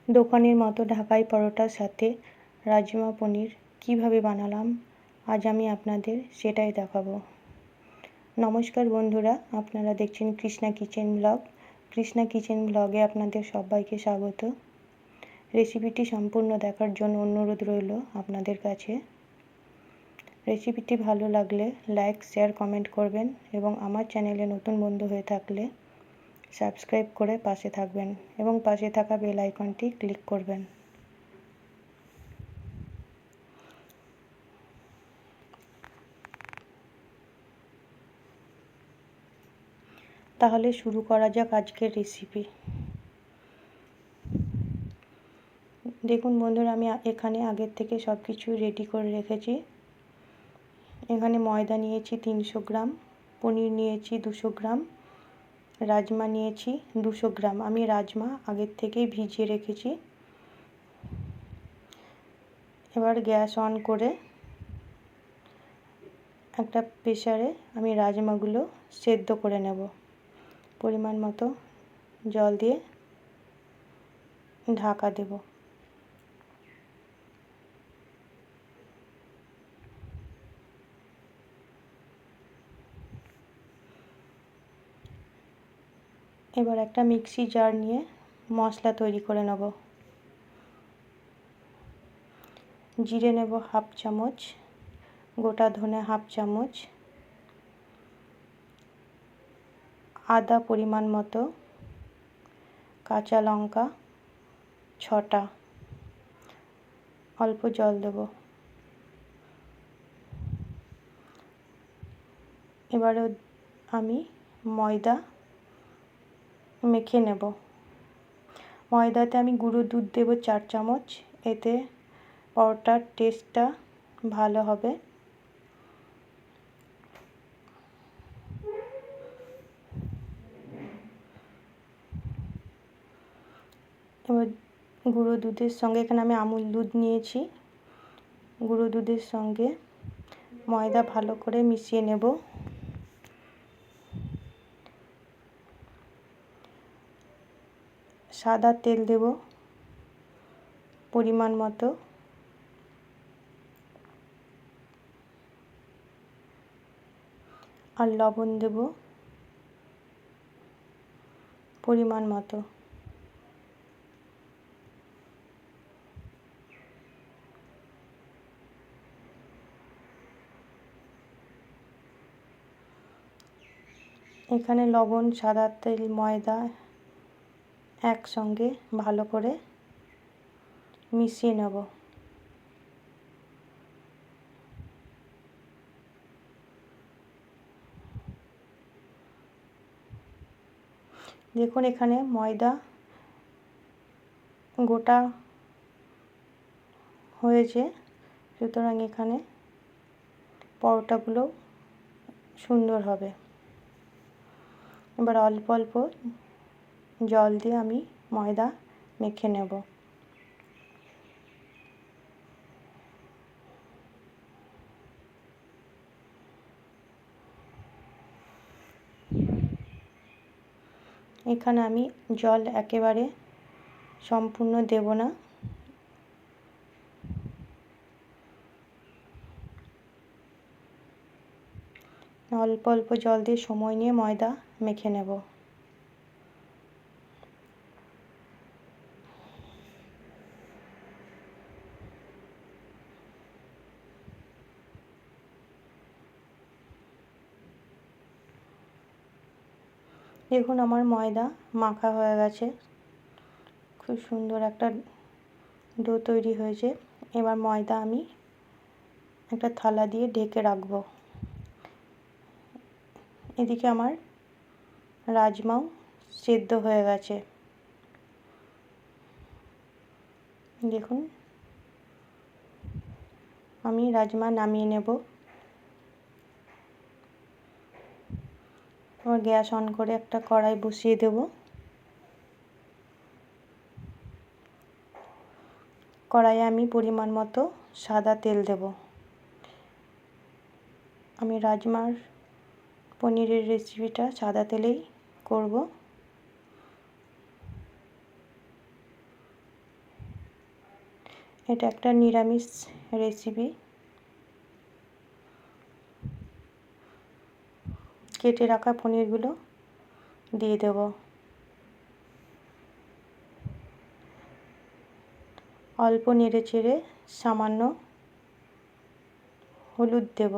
দোকানের মতো ঢাকাই পরোটার সাথে রাজমা পনির কীভাবে বানালাম আজ আমি আপনাদের সেটাই দেখাবো। নমস্কার বন্ধুরা, আপনারা দেখছেন Krishna kitchen blog. Krishna kitchen ব্লগে আপনাদের সবাইকে স্বাগত। রেসিপিটি সম্পূর্ণ দেখার জন্য অনুরোধ রইল আপনাদের কাছে। রেসিপিটি ভালো লাগলে লাইক, শেয়ার, কমেন্ট করবেন এবং আমার চ্যানেলে নতুন বন্ধু হয়ে থাকলে সাবস্ক্রাইব করে পাশে থাকবেন এবং পাশে থাকা বেল আইকনটি ক্লিক করবেন। তাহলে শুরু করা যাক আজকের রেসিপি। দেখুন বন্ধুরা, আমি এখানে আগের থেকে সব কিছু রেডি করে রেখেছি। এখানে ময়দা নিয়েছি 300 গ্রাম, পনির নিয়েছি 200 গ্রাম, রাজমা নিয়েছি 200 গ্রাম। আমি রাজমা আগের থেকেই ভিজিয়ে রেখেছি। এবার গ্যাস অন করে একটা প্রেসারে আমি রাজমাগুলো সেদ্ধ করে নেব। পরিমাণ মতো জল দিয়ে ঢাকা দেব। এবার একটা মিক্সি জার নিয়ে মশলা তৈরি করে নেব। জিরে নেব হাফ চামচ, গোটা ধনে হাফ চামচ, আদা পরিমাণ মতো, কাঁচা লঙ্কা 6টা, অল্প জল দেব। এবারে আমি ময়দা মেখে নেব। ময়দাতে আমি গুঁড়ো দুধ দেব 4 চামচ, এতে পরোটার টেস্টটা ভালো হবে। এবার গুঁড়ো দুধের সঙ্গে এখানে আমি আমুল দুধ নিয়েছি। গুঁড়ো দুধের সঙ্গে ময়দা ভালো করে মিশিয়ে নেব। সাদা তেল দেব পরিমাণ মতো, আর লবণ দেব পরিমাণ মতো। এখানে লবণ, সাদা তেল, ময়দা একসঙ্গে ভালো করে মিশিয়ে নেব। দেখুন এখানে ময়দা গোটা হয়েছে, সুতরাং এখানে পরোটাগুলো সুন্দর হবে। এবার অল্প অল্প জল দিয়ে আমি ময়দা মেখে নেব। এখানে আমি জল একেবারে সম্পূর্ণ দেব না, অল্প অল্প জল দিয়ে সময় নিয়ে ময়দা মেখে নেব। দেখুন আমার ময়দা মাখা হয়ে গেছে, খুব সুন্দর একটা ডো তৈরি হয়েছে। এবার ময়দা আমি একটা থালা দিয়ে ঢেকে রাখবো। এদিকে আমার রাজমাও সেদ্ধ হয়ে গেছে। দেখুন আমি রাজমা নামিয়ে নেব। এবার গ্যাস অন করে একটা কড়াই বসিয়ে দেব। কড়াইয়ে আমি পরিমাণ মতো সাদা তেল দেব। আমি রাজমার পনিরের রেসিপিটা সাদা তেলেই করব। এটা একটা নিরামিষ রেসিপি। কেটে রাখা পনিরগুলো দিয়ে দেব। অল্প নেড়ে চেড়ে সামান্য হলুদ দেব।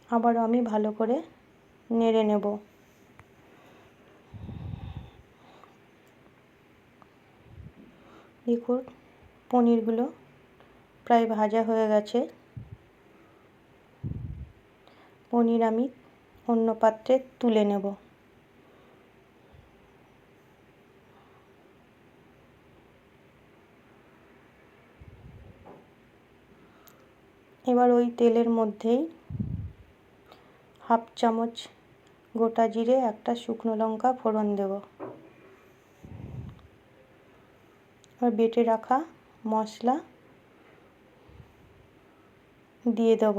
আবারও আমি ভালো করে নেড়ে নেব। দেখুন পনিরগুলো প্রায় ভাজা হয়ে গেছে। পনির আমি অন্য পাত্রে তুলে নেব। এবার ওই তেলের মধ্যেই হাফ চামচ গোটা জিরে, একটা শুকনো লঙ্কা ফোড়ন দেব। আর বেটে রাখা মশলা দিয়ে দেব।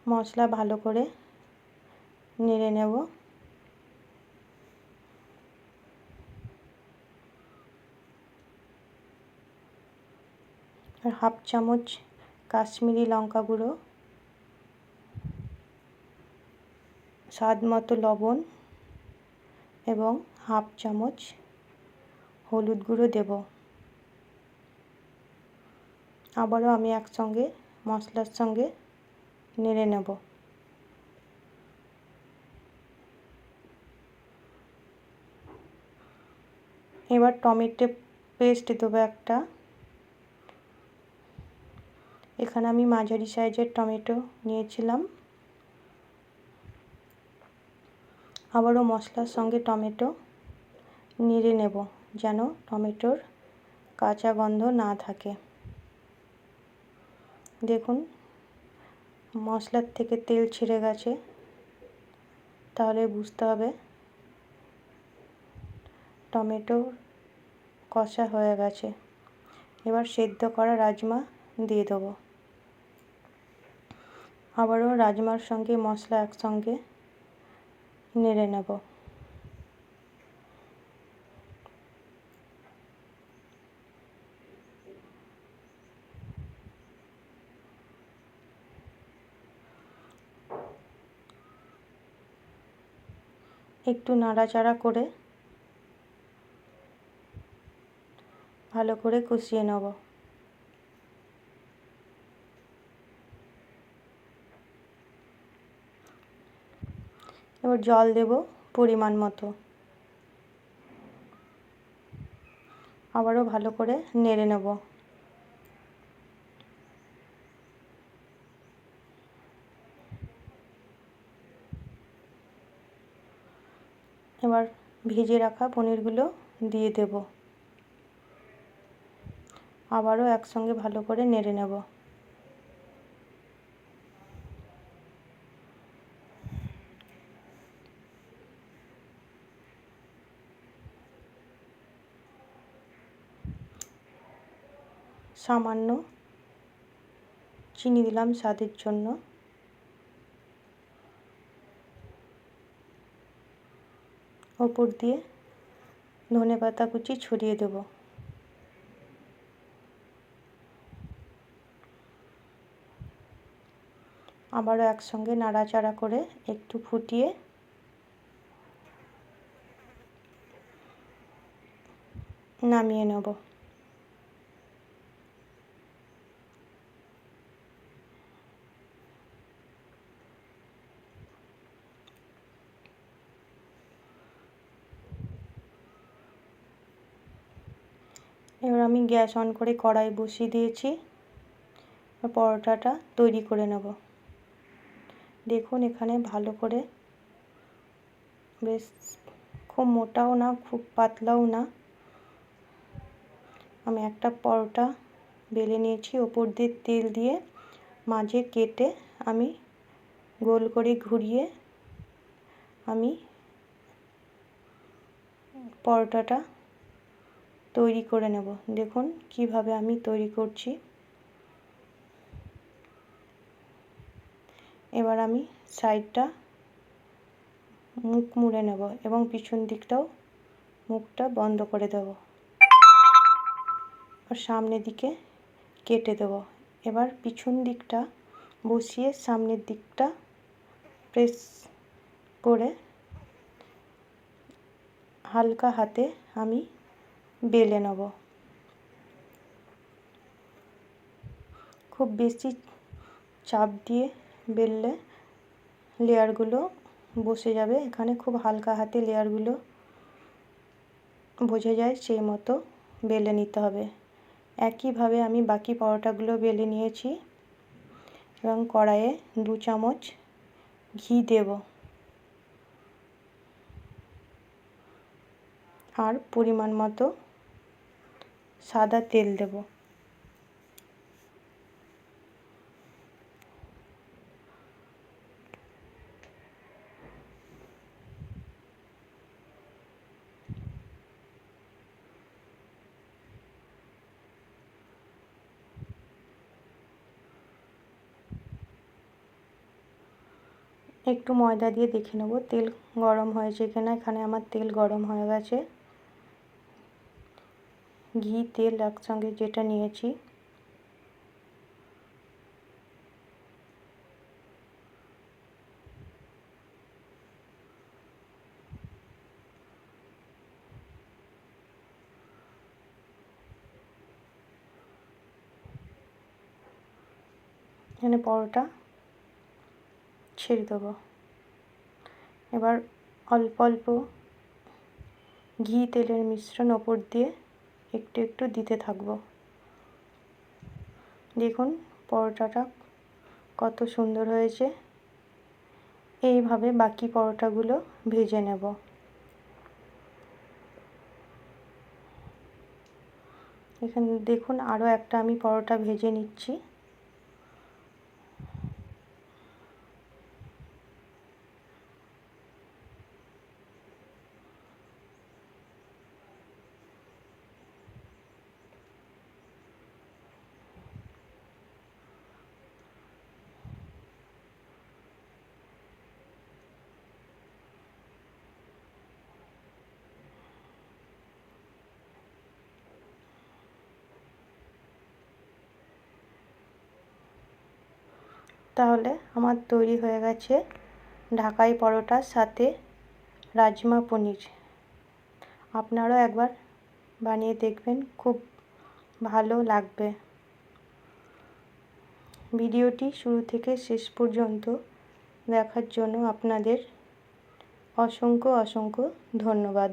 মশলা ভালো করে নেড়ে নেব। আর হাফ চামচ কাশ্মীরি লঙ্কা গুঁড়ো, স্বাদ মতো লবণ এবং হাফ চামচ হলুদ গুঁড়ো দেব। আবারও আমি একসঙ্গে মশলার সঙ্গে নেড়ে নেব। এবার টমেটো পেস্ট দেবো একটা। এখানে আমি মাঝারি সাইজের টমেটো নিয়েছিলাম। আবারও মশলার সঙ্গে টমেটো নেড়ে নেব যেন টমেটোর কাঁচা গন্ধ না থাকে। দেখুন মশলার থেকে তেল ছেড়ে গেছে, তাহলে বুঝতে হবে টমেটো কষা হয়ে গেছে। এবার সেদ্ধ করা রাজমা দিয়ে দেবো। আবারও রাজমার সঙ্গে মশলা একসঙ্গে নেড়ে নেব। একটু নাড়াচাড়া করে ভালো করে কষিয়ে নেব। এবার জল দেব পরিমাণ মতো। আবারও ভালো করে নেড়ে নেব। এবার ভেজে রাখা পনিরগুলো দিয়ে দেব। আবারও একসঙ্গে ভালো করে নেড়ে নেব। সামান্য চিনি দিলাম স্বাদের জন্য। ওপর দিয়ে ধনেপাতা কুচি ছড়িয়ে দেব। আবারও একসঙ্গে নাড়াচাড়া করে একটু ফুটিয়ে নামিয়ে নেব। এবার আমি গ্যাস অন করে কড়াই বসিয়ে দিয়েছি। পরোটাটা তৈরি করে নেব। দেখুন এখানে ভালো করে বেশ খুব মোটাও না খুব পাতলাও না, আমি একটা পরোটা বেলে নিয়েছি। ওপর দিয়ে তেল দিয়ে মাঝে কেটে আমি গোল করে ঘুরিয়ে আমি পরোটাটা তৈরি করে নেব। দেখুন কিভাবে আমি তৈরি করছি। এবার আমি সাইডটা মুখ মুড়ে নেব এবং পিছন দিকটাও মুখটা বন্ধ করে দেব, আর সামনের দিকে কেটে দেব। এবার পিছন দিকটা বসিয়ে সামনের দিকটা প্রেস করে হালকা হাতে আমি বেলে নেব। খুব বেশি চাপ দিয়ে বেললে লেয়ারগুলো বসে যাবে। এখানে খুব হালকা হাতে লেয়ারগুলো বোঝা যায় সেই মতো বেলে নিতে হবে। একইভাবে আমি বাকি পরোটাগুলো বেলে নিয়েছি এবং কড়াইয়ে 2 চামচ ঘি দেব আর পরিমাণ মতো সাদা তেল দেব। একটু ময়দা দিয়ে দেখে নেব তেল গরম হয়েছে কিনা। এখানে আমার তেল গরম হয়ে গেছে। ঘি তেল একসঙ্গে যেটা নিয়েছি এখানে পরোটা ছেড়ে দেবো। এবার অল্প অল্প ঘি তেলের মিশ্রণ ওপর দিয়ে একটু একটু দিতে থাকবো। দেখুন পরোটাটা কত সুন্দর হয়েছে। এইভাবে বাকি পরোটাগুলো ভেজে নেব। এখানে দেখুন আরও একটা আমি পরোটা ভেজে নিচ্ছি। তাহলে আমার তৈরি হয়ে গেছে ঢাকাই পরোটার সাথে রাজমা পনির। আপনারাও একবার বানিয়ে দেখবেন, খুব ভালো লাগবে। ভিডিওটি শুরু থেকে শেষ পর্যন্ত দেখার জন্য আপনাদের অসংখ্য অসংখ্য ধন্যবাদ।